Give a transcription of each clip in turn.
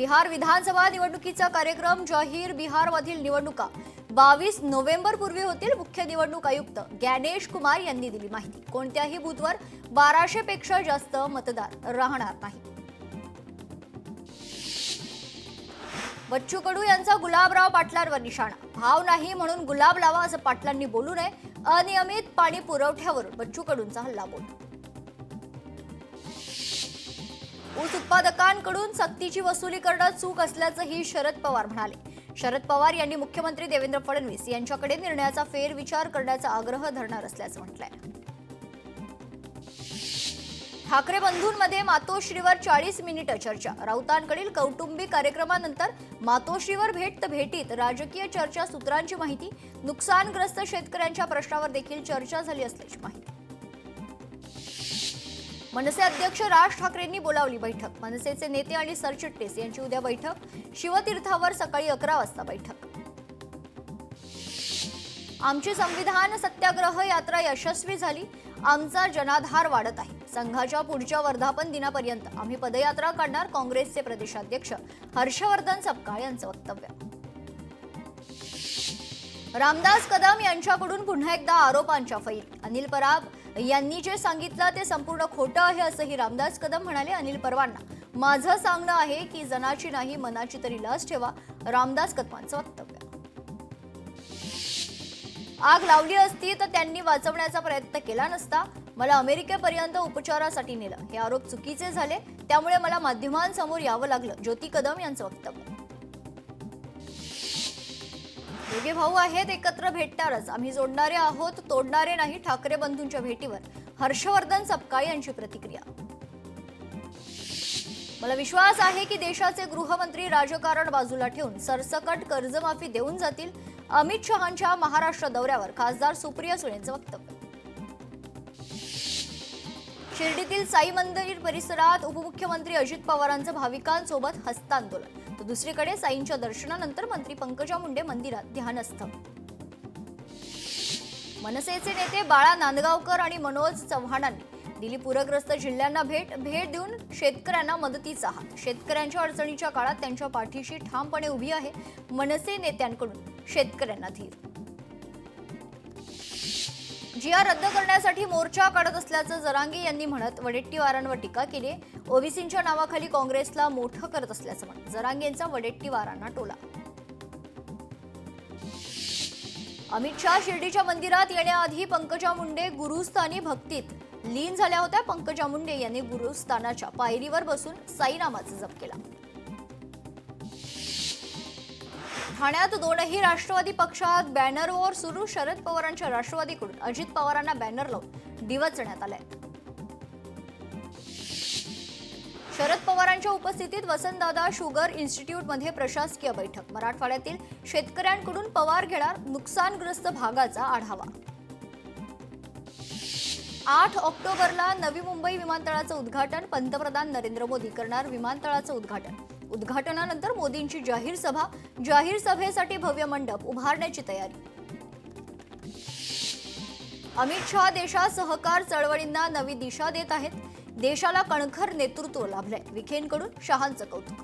बिहार विधानसभा निवडणुकीचा कार्यक्रम जाहीर. बिहारमधील निवडणुका 22 नोव्हेंबर पूर्वी होतील. मुख्य निवडणूक आयुक्त ज्ञानेश कुमार यांनी दिली माहिती. कोणत्याही बूथवर 1200 पेक्षा जास्त मतदार राहणार नाही. बच्चू कडू यांचा गुलाबराव पाटलांवर निशाणा. भाव नाही म्हणून गुलाब लावा असं पाटलांनी बोलू नये. अनियमित पाणी पुरवठ्यावरून बच्चू कडूंचा हल्लाबोल. ऊस उत्पादकांकडून सक्तीची वसुली करणं चूक असल्याचंही शरद पवार म्हणाले. शरद पवार यांनी मुख्यमंत्री देवेंद्र फडणवीस यांच्याकडे निर्णयाचा फेरविचार करण्याचा आग्रह धरणार असल्याचं म्हटलंय. ठाकरे बंधूंमध्ये मातोश्रीवर 40 मिनिटं चर्चा. राऊतांकडील कौटुंबिक कार्यक्रमानंतर मातोश्रीवर भेटीत राजकीय चर्चा सूत्रांची माहिती. नुकसानग्रस्त शेतकऱ्यांच्या प्रश्नावर देखील चर्चा झाली असल्याची माहिती. मनसे अध्यक्ष राज ठाकरेंनी बोलावली बैठक. मनसेचे नेते आणि सरचिटणीस यांची उद्या बैठक. शिवतीर्थावर सकाळी 11 वाजता बैठक. आमची संविधान सत्याग्रह यात्रा यशस्वी झाली. आमचा जनाधार वाढत आहे. संघाच्या पुढच्या वर्धापन दिनापर्यंत आम्ही पदयात्रा काढणार. काँग्रेसचे प्रदेशाध्यक्ष हर्षवर्धन सपकाळ यांचं वक्तव्य. रामदास कदम यांच्याकडून पुन्हा एकदा आरोपांच्या फैली. अनिल परब यांनी जे सांगितलं ते संपूर्ण खोटं आहे असंही रामदास कदम म्हणाले. अनिल परबांना माझं सांगणं आहे की जनाची नाही मनाची तरी लस ठेवा. रामदास कदमांचं वक्तव्य. आग लावली असती तर त्यांनी वाचवण्याचा प्रयत्न केला नसता. मला अमेरिकेपर्यंत उपचारासाठी नेलं. हे आरोप चुकीचे झाले. त्यामुळे मला माध्यमांसमोर यावं लागलं. ज्योती कदम यांचं वक्तव्य. दोघे भाऊ आहेत, एकत्र भेटणारच. आम्ही जोडणारे आहोत, तोडणारे नाही. ठाकरे बंधूंच्या भेटीवर हर्षवर्धन सपकाळ यांची प्रतिक्रिया. मला विश्वास आहे की देशाचे गृहमंत्री राजकारण बाजूला ठेवून सरसकट कर्जमाफी देऊन जातील. अमित शहांच्या महाराष्ट्र दौऱ्यावर खासदार सुप्रिया सुळेंचं वक्तव्य. शिर्डीतील साई मंदिर परिसरात उपमुख्यमंत्री अजित पवारांचं भाविकांसोबत हस्तांदोलन. तर दुसरीकडे साईंच्या दर्शनानंतर मंत्री पंकजा मुंडे मंदिरात ध्यानस्थ. मनसेचे नेते बाळा नांदगावकर आणि मनोज चव्हाणांनी दिली पूरग्रस्त जिल्ह्यांना भेट देऊन शेतकऱ्यांना मदतीचा हात. शेतकऱ्यांच्या अडचणीच्या काळात त्यांच्या पाठीशी ठामपणे उभी आहे. मनसे नेत्यांकडून शेतकऱ्यांना धीर. जीआर रद्द करण्यासाठी मोर्चा काढत असल्याचं जरांगे यांनी म्हणत वडेट्टीवारांवर टीका केली. ओबीसींच्या नावाखाली काँग्रेसला मोठं करत असल्याचं म्हणत जरांगेंचा वडेट्टीवारांना टोला. अमित शहा शिर्डीच्या मंदिरात येण्याआधी पंकजा मुंडे गुरुस्थानी भक्तीत लीन झाल्या होत्या. पंकजा मुंडे यांनी गुरुस्थानाच्या पायरीवर बसून साईनामाचा जप केला. ठाण्यात दोनही राष्ट्रवादी पक्षात बॅनर वॉर सुरू. शरद पवारांच्या राष्ट्रवादीकडून अजित पवारांना बॅनर लावून डिवचण्यात आलाय. शरद पवारांच्या उपस्थितीत वसंतदादा शुगर इन्स्टिट्यूटमध्ये प्रशासकीय बैठक. मराठवाड्यातील शेतकऱ्यांकडून पवार घेणार नुकसानग्रस्त भागाचा आढावा. 8 ऑक्टोबरला नवी मुंबई विमानतळाचं उद्घाटन. पंतप्रधान नरेंद्र मोदी करणार विमानतळाचं उद्घाटन. उद्घाटनानंतर मोदींची जाहीर सभा. जाहीर सभेसाठी भव्य मंडप उभारण्याची तयारी. अमित शहा देशात सहकार चळवळींना नवी दिशा देत आहेत. देशाला कणखर नेतृत्व लाभलंय. विखेंकडून शहांचं कौतुक.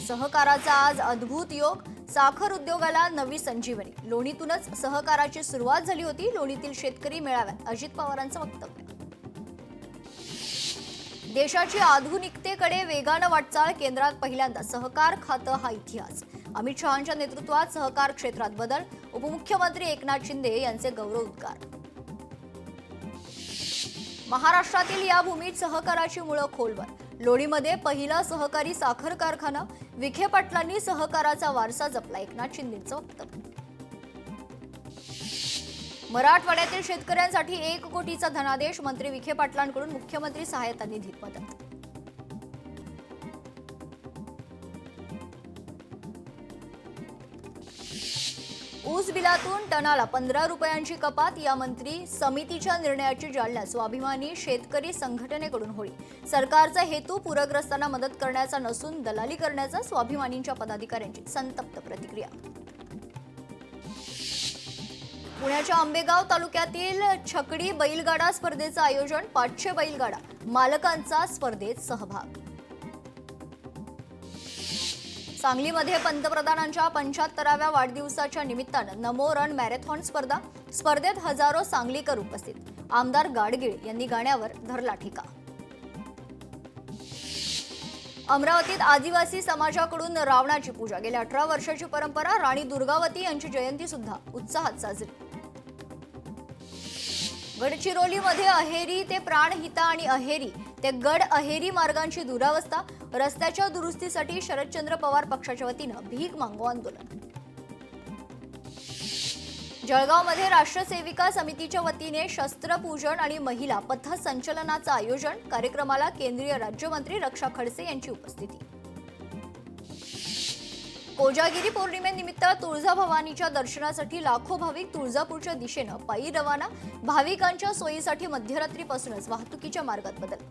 सहकाराचा आज अद्भुत योग. साखर उद्योगाला नवी संजीवनी. लोणीतूनच सहकाराची सुरुवात झाली होती. लोणीतील शेतकरी मेळाव्यात अजित पवारांचं वक्तव्य. देशाची आधुनिकतेकडे वेगानं वाटचाल. केंद्रात पहिल्यांदा सहकार खातं हा इतिहास. अमित शहांच्या नेतृत्वात सहकार क्षेत्रात बदल. उपमुख्यमंत्री एकनाथ शिंदे यांचे गौरवोद्गार. महाराष्ट्रातील या भूमीत सहकाराची मुळं खोलवर. लोणीमध्ये पहिला सहकारी साखर कारखाना. विखे पाटलांनी सहकाराचा वारसा जपला. एकनाथ शिंदेंचं वक्तव्य. मराठवाड्यातील शेतकऱ्यांसाठी 1 कोटीचा धनादेश. मंत्री विखे पाटलांकडून मुख्यमंत्री सहायता निधीत मदत. ऊस बिलातून टनाला 15 रुपयांची कपात. या मंत्री समितीच्या निर्णयाची जालन्यात स्वाभिमानी शेतकरी संघटनेकडून होळी. सरकारचा हेतू पूरग्रस्तांना मदत करण्याचा नसून दलाली करण्याचा. स्वाभिमानींच्या पदाधिकाऱ्यांची संतप्त प्रतिक्रिया. पुण्याच्या आंबेगाव तालुक्यातील छकडी बैलगाडा स्पर्धेचं आयोजन. 500 बैलगाडा मालकांचा स्पर्धेत सहभाग. सांगलीमध्ये पंतप्रधानांच्या 75व्या वाढदिवसाच्या निमित्तानं नमो रन मॅरेथॉन स्पर्धेत हजारो सांगलीकर उपस्थित. आमदार गाडगीळ यांनी गाण्यावर धरला ठेका. अमरावतीत आदिवासी समाजाकडून रावणाची पूजा. गेल्या 18 वर्षाची परंपरा. राणी दुर्गावती यांची जयंती सुद्धा उत्साहात साजरी. गडचिरोलीमध्ये अहेरी ते प्राणहिता आणि अहेरी ते गड अहेरी मार्गांची दुरावस्था. रस्त्याच्या दुरुस्तीसाठी शरदचंद्र पवार पक्षाच्या वतीनं भीक मागो आंदोलन. जळगावमध्ये राष्ट्र सेविका समितीच्या वतीने शस्त्रपूजन आणि महिला पथसंचलनाचं आयोजन. कार्यक्रमाला केंद्रीय राज्यमंत्री रक्षा खडसे यांची उपस्थिती. कोजागिरी पौर्णिमेनिमित्त तुळजाभवानीच्या दर्शनासाठी लाखो भाविक तुळजापूरच्या दिशेनं पायी रवाना. भाविकांच्या सोयीसाठी मध्यरात्रीपासूनच वाहतुकीच्या मार्गात बदल.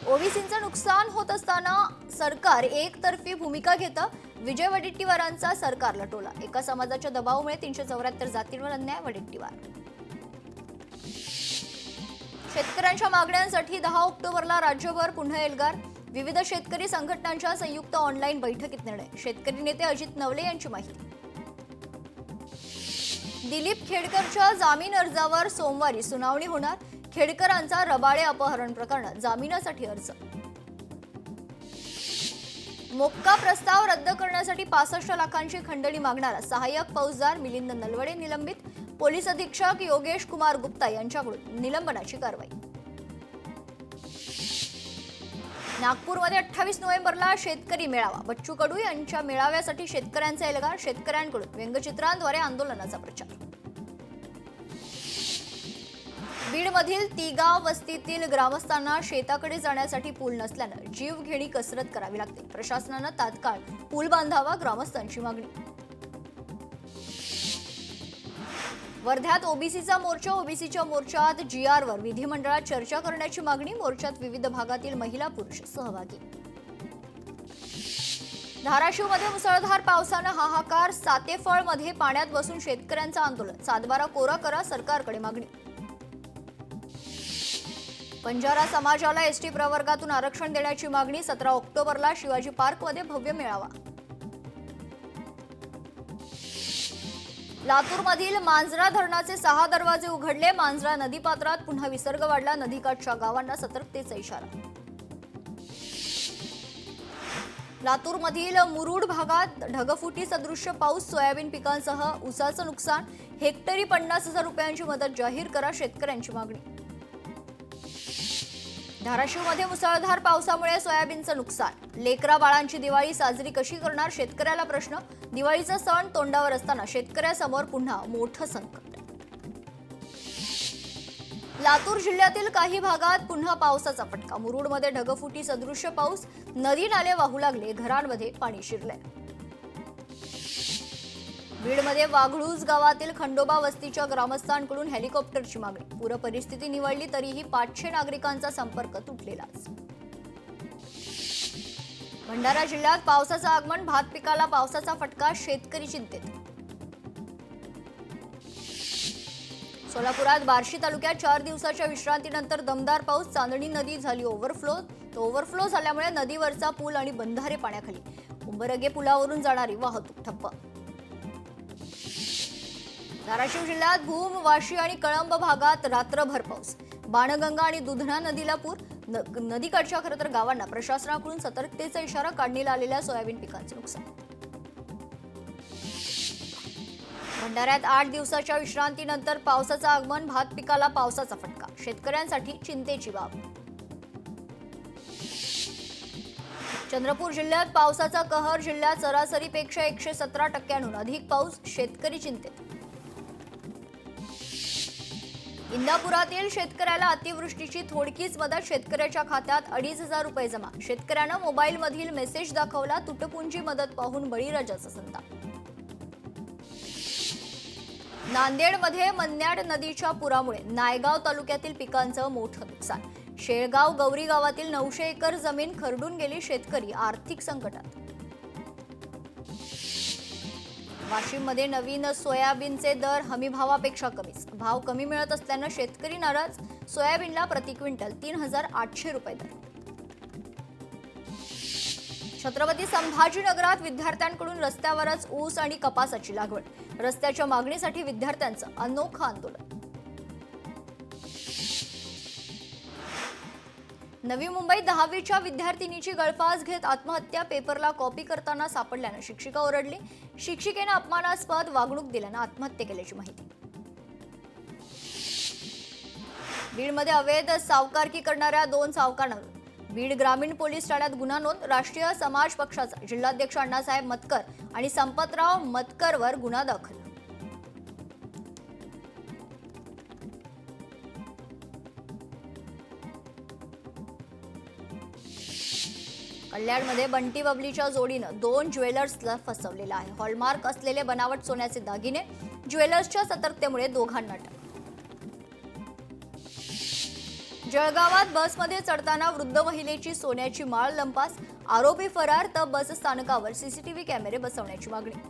ओबीसींचं नुकसान होत असताना सरकार एकतर्फी भूमिका घेतं. विजय वडेट्टीवारांचा सरकारला टोला. एका समाजाच्या दबावामुळे 374 जातींवर अन्याय. वडेट्टीवार. शेतकऱ्यांच्या मागण्यांसाठी 10 ऑक्टोबरला राज्यभर पुन्हा एल्गार. विविध शेतकरी संघटनांच्या संयुक्त ऑनलाईन बैठकीत निर्णय. शेतकरी नेते अजित नवले यांची माहिती. दिलीप खेडकरच्या जामीन अर्जावर सोमवारी सुनावणी होणार. खेडकरांचा रबाळे अपहरण प्रकरणात जामिनासाठी अर्ज. मोक्का प्रस्ताव रद्द करण्यासाठी 65 लाखांची खंडणी मागणारा सहाय्यक फौजदार मिलिंद नलवडे निलंबित. पोलीस अधीक्षक योगेश कुमार गुप्ता यांच्याकडून निलंबनाची कारवाई. नागपूरमध्ये 28 नोव्हेंबरला शेतकरी मेळावा. बच्चू कडू यांच्या मेळाव्यासाठी शेतकऱ्यांचा एल्गार. शेतकऱ्यांकडून व्यंगचित्रांद्वारे आंदोलनाचा प्रचार. बीडमधील तिगाव वस्तीतील ग्रामस्थांना शेताकडे जाण्यासाठी पूल नसल्यानं जीवघेणी कसरत करावी लागते. प्रशासनानं तात्काळ पूल बांधावा. ग्रामस्थांची मागणी. वर्ध्यात ओबीसीचा मोर्चा. ओबीसीच्या मोर्चात जीआरवर विधिमंडळात चर्चा करण्याची मागणी. मोर्चात विविध भागातील महिला पुरुष सहभागी. धाराशिवमध्ये मुसळधार पावसानं हाहाकार. सातेफळमध्ये पाण्यात बसून शेतकऱ्यांचं आंदोलन. सातबारा कोरा करा, सरकारकडे मागणी. बंजारा समाजाला एसटी प्रवर्गातून आरक्षण देण्याची मागणी. 17 ऑक्टोबरला शिवाजी पार्कमध्ये भव्य मेळावा. लातूरमधील मांजरा धरणाचे 6 दरवाजे उघडले. मांजरा नदीपात्रात पुन्हा विसर्ग वाढला. नदीकाठच्या गावांना सतर्कतेचा इशारा. लातूरमधील मुरुड भागात ढगफुटी सदृश्य पाऊस. सोयाबीन पिकांसह ऊसाचं नुकसान. हेक्टरी 50,000 रुपयांची मदत जाहीर करा, शेतकऱ्यांची मागणी. धाराशिवमध्ये मुसळधार पावसामुळे सोयाबीनचं नुकसान. लेकरा बाळांची दिवाळी साजरी कशी करणार, शेतकऱ्याला प्रश्न. दिवाळीचा सण तोंडावर असताना शेतकऱ्यासमोर पुन्हा मोठं संकट. लातूर जिल्ह्यातील काही भागात पुन्हा पावसाचा फटका. मुरुडमध्ये ढगफुटी सदृश्य पाऊस. नदी नाले वाहू लागले. घरांमध्ये पाणी शिरले. बीडमध्ये वाघळूज गावातील खंडोबा वस्तीच्या ग्रामस्थांकडून हेलिकॉप्टरची मागणी. पूर परिस्थिती निवडली तरीही 500 नागरिकांचा संपर्क तुटलेलाच. भंडारा जिल्ह्यात पावसाचं आगमन. भात पिकाला पावसाचा फटका. शेतकरी चिंतेत. सोलापुरात बार्शी तालुक्यात 4 दिवसाच्या विश्रांतीनंतर दमदार पाऊस. चांदणी नदी झाली ओव्हरफ्लो झाल्यामुळे नदीवरचा पूल आणि बंधारे पाण्याखाली. उंबरगे पुलावरून जाणारी वाहतूक ठप्प. धाराशिव जिल्ह्यात भूम, वाशी आणि कळंब भागात रात्रभर पाऊस. बाणगंगा आणि दुधना नदीला पूर. नदीकाठच्या खरं तर गावांना प्रशासनाकडून सतर्कतेचा इशारा. काढणीला आलेल्या सोयाबीन पिकांचे नुकसान. भंडाऱ्यात 8 दिवसाच्या विश्रांतीनंतर पावसाचं आगमन. भात पिकाला पावसाचा फटका. शेतकऱ्यांसाठी चिंतेची बाब. चंद्रपूर जिल्ह्यात पावसाचा कहर. जिल्ह्यात सरासरीपेक्षा 117% अधिक पाऊस. शेतकरी चिंतेत. इंदापुरातील शेतकऱ्याला अतिवृष्टीची थोडकीच मदत. शेतकऱ्याच्या खात्यात 2,500 रुपये जमा. शेतकऱ्यानं मोबाईलमधील मेसेज दाखवला. तुटपुंजी मदत पाहून बळीराजाचा संताप. नांदेडमध्ये मन्याड नदीच्या पुरामुळे नायगाव तालुक्यातील पिकांचं मोठं नुकसान. शेळगाव गौरी गावातील 900 एकर जमीन खरडून गेली. शेतकरी आर्थिक संकटात. वाशिममध्ये नवीन सोयाबीनचे दर हमीभावापेक्षा कमीच. भाव कमी मिळत असल्यानं शेतकरी नाराज. सोयाबीनला प्रति क्विंटल 3,800 रुपये दर. छत्रपती संभाजीनगरात विद्यार्थ्यांकडून रस्त्यावरच ऊस आणि कपासाची लागवड, रस्त्याच्या मागणीसाठी विद्यार्थ्यांचं अनोखं आंदोलन. नवी मुंबईत 10वीच्या विद्यार्थिनीची गळफास घेत आत्महत्या, पेपरला कॉपी करताना सापडल्यानं शिक्षिका ओरडली. शिक्षिकेनं अपमानास्पद वागणूक दिल्यानं आत्महत्या केल्याची माहिती. बीडमध्ये अवैध सावकारकी करणाऱ्या 2 सावकारांवर बीड ग्रामीण पोलीस ठाण्यात गुन्हा नोंद. राष्ट्रीय समाज पक्षाचा जिल्हाध्यक्ष अण्णासाहेब मतकर आणि संपतराव मतकरवर गुन्हा दाखल. कल्याणमध्ये बंटी बबलीच्या जोडीनं 2 ज्वेलर्सला फसवलेलं आहे. हॉलमार्क असलेले बनावट सोन्याचे दागिने, ज्वेलर्सच्या सतर्कतेमुळे दोघांना अटक. जळगावात बसमध्ये चढताना वृद्ध महिलेची सोन्याची माळ लंपास, आरोपी फरार, तर बस स्थानकावर सीसीटीव्ही कॅमेरे बसवण्याची मागणी.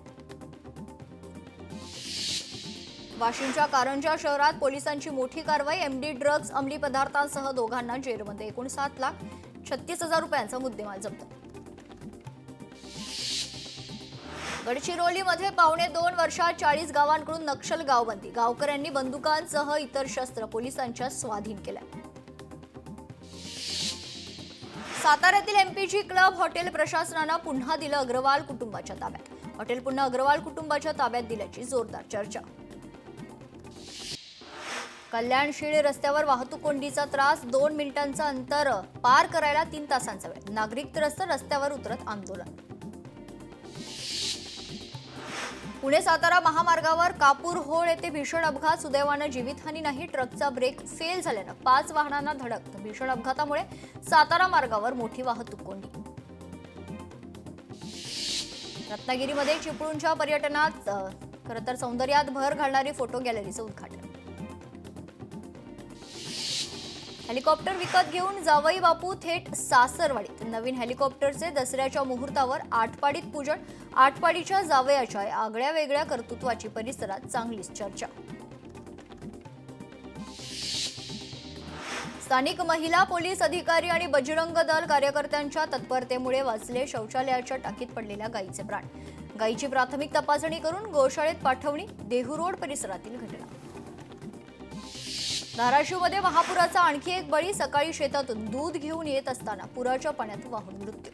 वाशिमच्या कारंजा शहरात पोलिसांची मोठी कारवाई. एमडी ड्रग्ज अंमली पदार्थांसह दोघांना जेरमध्ये. एकूण 7,36,000 रुपयांचा मुद्देमाल जप्त. गडचिरोलीमध्ये 2.25 वर्षात 40 गावांकडून नक्षल गावबंदी. गावकऱ्यांनी बंदुकांसह इतर शस्त्र पोलिसांच्या स्वाधीन केल्या. साताऱ्यातील एमपीजी क्लब हॉटेल प्रशासनानं पुन्हा दिलं अग्रवाल कुटुंबाच्या ताब्यात. हॉटेल पुन्हा अग्रवाल कुटुंबाच्या ताब्यात दिल्याची जोरदार चर्चा. कल्याण शिळ रस्त्यावर वाहतूक कोंडीचा त्रास. 2 मिनिटांचं अंतर पार करायला 3 तासांचा वेळ. नागरिक त्रस्त, रस्त्यावर उतरत आंदोलन. पुणे सातारा महामार्गावर कापूर होळ येथे भीषण अपघात. सुदैवानं जीवितहानी नाही. ट्रकचा ब्रेक फेल झाल्यानं 5 वाहनांना धडक. भीषण अपघातामुळे सातारा मार्गावर मोठी वाहतूक कोंडी. रत्नागिरीमध्ये चिपळूणच्या पर्यटनात खरं तर सौंदर्यात भर घालणारी फोटो गॅलरीचं उद्घाटन. हेलिकॉप्टर विकत घेऊन जावई बापू थेट सासरवाडीत. नवीन हेलिकॉप्टरचे दसऱ्याच्या मुहूर्तावर आटपाडीत पूजन. आटपाडीच्या जावयाच्या आगळ्या वेगळ्या कर्तृत्वाची परिसरात चांगलीच चर्चा. स्थानिक महिला पोलीस अधिकारी आणि बजरंग दल कार्यकर्त्यांच्या तत्परतेमुळे वाचले शौचालयाच्या टाकीत पडलेल्या गायीचे प्राण. गायीची प्राथमिक तपासणी करून गोशाळेत पाठवणी. देहू रोड परिसरातील घटना. धाराशिवमध्ये महापुराचा आणखी एक बळी. सकाळी शेतातून दूध घेऊन येत असताना पुराच्या पाण्यात वाहून मृत्यू.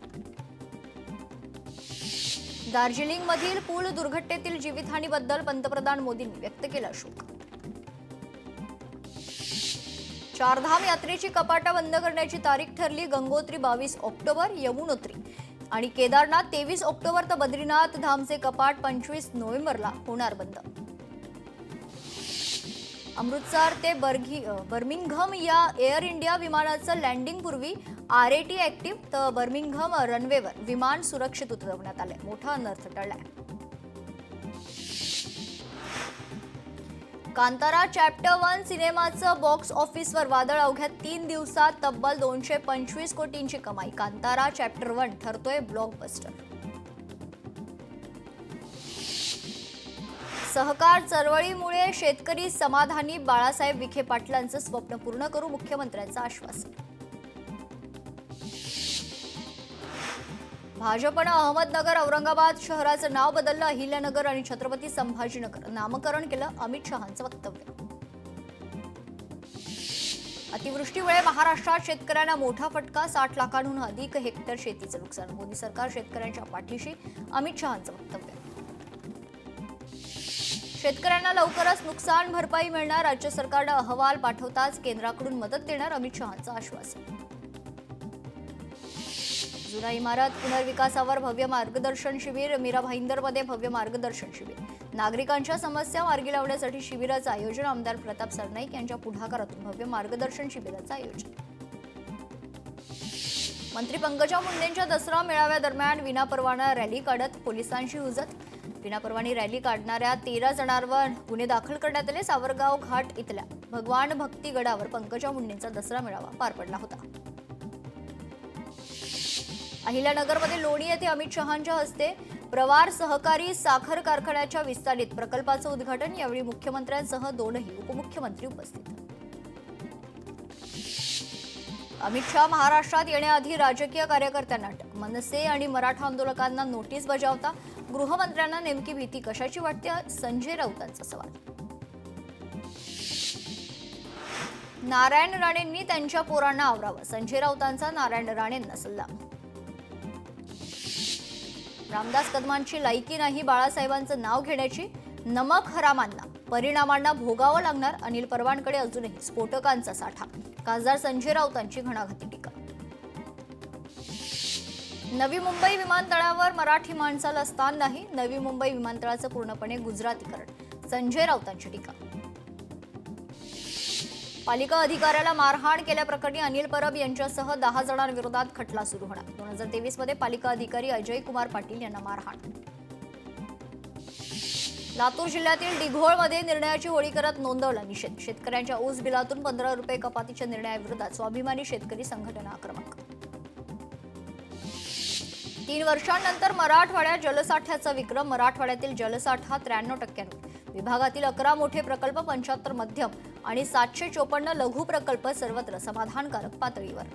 दार्जिलिंगमधील पूल दुर्घटनेतील जीवितहानीबद्दल पंतप्रधान मोदींनी व्यक्त केला शोक. चारधाम यात्रेची कपाटा बंद करण्याची तारीख ठरली. गंगोत्री 22 ऑक्टोबर, यमुनोत्री आणि केदारनाथ 23 ऑक्टोबर, तर बद्रीनाथ धामचे कपाट 25 नोव्हेंबरला होणार बंद. अमृतसर ते बर्मिंगहम या एअर इंडिया विमानाचं लँडिंगपूर्वी RAT ऍक्टिव्ह, तर बर्मिंगहम रनवेवर विमान सुरक्षित उतरवण्यात आलंय. मोठा अनर्थ टळलाय. कांतारा चॅप्टर 1 सिनेमाचं बॉक्स ऑफिसवर वादळ. अवघ्या 3 दिवसात तब्बल 225 कोटींची कमाई. कांतारा चॅप्टर 1 ठरतोय ब्लॉकबस्टर. सहकार चळवळीमुळे शेतकरी समाधानी. बाळासाहेब विखे पाटलांचं स्वप्न पूर्ण करू, मुख्यमंत्र्यांचं आश्वासन. भाजपनं अहमदनगर औरंगाबाद शहराचं नाव बदललं. अहिल्यानगर आणि छत्रपती संभाजीनगर नामकरण केलं. अमित शहांचं वक्तव्य. अतिवृष्टीमुळे महाराष्ट्रात शेतकऱ्यांना मोठा फटका. 60 लाखांहून अधिक हेक्टर शेतीचं नुकसान. मोदी सरकार शेतकऱ्यांच्या पाठीशी. अमित शहांचं वक्तव्य. शेतकऱ्यांना लवकरच नुकसान भरपाई मिळणार. राज्य सरकारनं अहवाल पाठवताच केंद्राकडून मदत देणार. अमित शहांचं आश्वासन. जुना इमारत पुनर्विकासावर भव्य मार्गदर्शन शिबिर. मीरा भाईंदरमध्ये भव्य मार्गदर्शन शिबिर. नागरिकांच्या समस्या मार्गी लावण्यासाठी शिबिराचं आयोजन. आमदार प्रताप सरनाईक यांच्या पुढाकारातून भव्य मार्गदर्शन शिबिराचं आयोजन. मंत्री पंकजा मुंडेंच्या दसरा मेळाव्यादरम्यान विनापरवाना रॅली काढत पोलिसांशी हुज्जत. विनापरवानी रॅली काढणाऱ्या 13 जणांवर गुन्हे दाखल करण्यात आले. सावरगाव घाट इथल्या भगवान भक्ती गडावर पंकजा मुंडेंचा दसरा मेळावा पार पडला होता. अहिल्यानगरमध्ये लोणी येथे अमित शहांच्या हस्ते प्रवार सहकारी साखर कारखान्याच्या विस्तारित प्रकल्पाचं उद्घाटन. यावेळी मुख्यमंत्र्यांसह 2 उपमुख्यमंत्री उपस्थित. अमित शहा महाराष्ट्रात येण्याआधी राजकीय कार्यकर्त्यांना अटक, मनसे आणि मराठा आंदोलकांना नोटीस बजावता गृहमंत्र्यांना नेमकी भीती कशाची वाटते, संजय राऊतांचा सवाल. नारायण राणेंनी त्यांच्या पोरांना आवरावं, संजय राऊतांचा नारायण राणेंना सल्ला. रामदास कदमांची लायकी नाही बाळासाहेबांचं नाव घेण्याची, नमक हरामांना परिणामांना भोगावं लागणार, अनिल परवानकडे अजूनही स्फोटकांचा साठा, खासदार संजय राऊतांची घणाघाती टीका. नवी मुंबई विमानतळावर मराठी माणसाला स्थान नाही, नवी मुंबई विमानतळाचं पूर्णपणे गुजरातीकरण, संजय राऊतांची टीका. पालिका अधिकाऱ्याला मारहाण केल्याप्रकरणी अनिल परब यांच्यासह 10 जणांविरोधात खटला सुरू होणार. 2023 मध्ये पालिका अधिकारी अजय कुमार पाटील यांना मारहाण. लातूर जिल्ह्यातील डिघोळमध्ये निर्णयाची होळी करत नोंदवला निषेध, शेतकऱ्यांच्या ऊस बिलातून 15 रुपये कपातीच्या निर्णयाविरोधात स्वाभिमानी शेतकरी संघटना आक्रमक. 3 वर्षांनंतर मराठवाड्यात जलसाठ्याचा विक्रम, मराठवाड्यातील जलसाठा 93%. विभागातील 11 मोठे प्रकल्प, 75 मध्यम आणि 754 लघु प्रकल्प सर्वत्र समाधानकारक पातळीवर.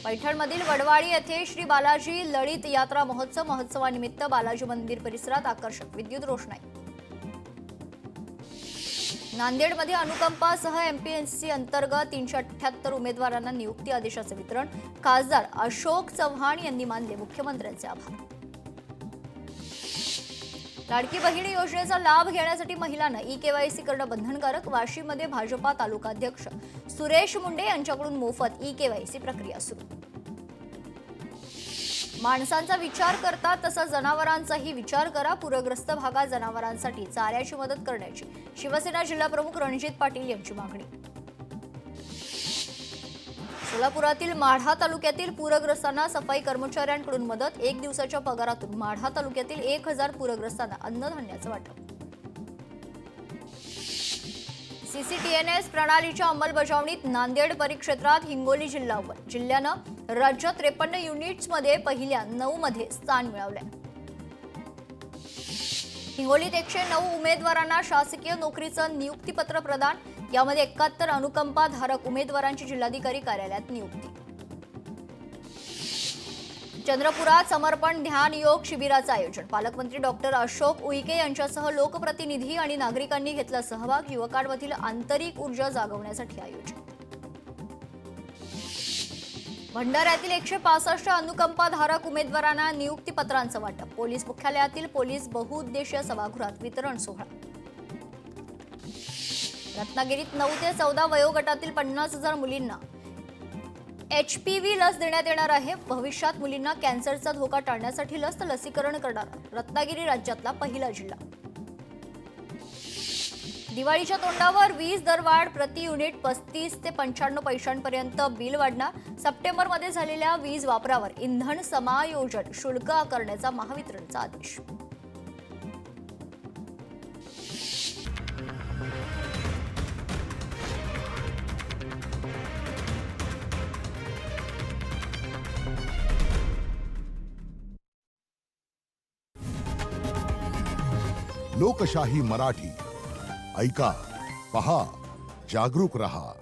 पैठणमधील वडवाडी येथे श्री बालाजी ललित यात्रा महोत्सवानिमित्त बालाजी मंदिर परिसरात आकर्षक विद्युत रोषणाई. नांदेडमध्ये अनुकंपासह एमपीएससी अंतर्गत 378 उमेदवारांना नियुक्ती आदेशाचे वितरण, खासदार अशोक चव्हाण यांनी मानले मुख्यमंत्र्यांचे आभार. लाडकी बहीण योजनेचा लाभ घेण्यासाठी महिलांना ई-केवायसी करणं बंधनकारक, वाशीमध्ये भाजपा तालुकाध्यक्ष सुरेश मुंडे यांच्याकडून मोफत ई-केवायसी प्रक्रिया सुरू. माणसांचा विचार करता तसा जनावरांचाही विचार करा, पूरग्रस्त भागात जनावरांसाठी चाऱ्याची मदत करण्याची शिवसेना जिल्हाप्रमुख रणजित पाटील यांची मागणी. सोलापुरातील माढा तालुक्यातील पूरग्रस्तांना सफाई कर्मचाऱ्यांकडून मदत, 1 दिवसाच्या पगारातून माढा तालुक्यातील 1000 पूरग्रस्तांना अन्नधान्याचं वाटप. सीसीटीएनएस प्रणालीच्या अंमलबजावणीत नांदेड परिक्षेत्रात हिंगोली जिल्ह्यानं राज्यात 53 युनिट्समध्ये पहिल्या 9 मध्ये स्थान मिळवलंय. हिंगोलीत 109 उमेदवारांना शासकीय नोकरीचं नियुक्तीपत्र प्रदान, यामध्ये 71 अनुकंपाधारक उमेदवारांची जिल्हाधिकारी कार्यालयात नियुक्ती. चंद्रपुरात समर्पण ध्यान योग शिबिराचं आयोजन, पालकमंत्री डॉक्टर अशोक उईके यांच्यासह लोकप्रतिनिधी आणि नागरिकांनी घेतला सहभाग, युवकांमधील आंतरिक ऊर्जा जागवण्यासाठी आयोजन. भंडाऱ्यातील 165 अनुकंपाधारक उमेदवारांना नियुक्तीपत्रांचं वाटप, पोलीस मुख्यालयातील पोलीस बहुउद्देशीय सभागृहात वितरण सोहळा. रत्नागिरीत 9 ते 14 वयोगटातील 50,000 मुलींना HPV लस देण्यात येणार आहे. भविष्यात मुलींना कॅन्सरचा धोका टाळण्यासाठी लसीकरण करणारा रत्नागिरी राज्यातला पहिला जिल्हा. दिवाळीच्या तोंडावर वीज दरवाढ, प्रति युनिट 35 ते 95 पैशांपर्यंत बिल वाढणार. सप्टेंबरमध्ये झालेल्या वीज वापरावर इंधन समायोजन शुल्क आकारण्याचा महावितरणचा आदेश. लोकशाही मराठी ऐका, पहा, जागरूक रहा.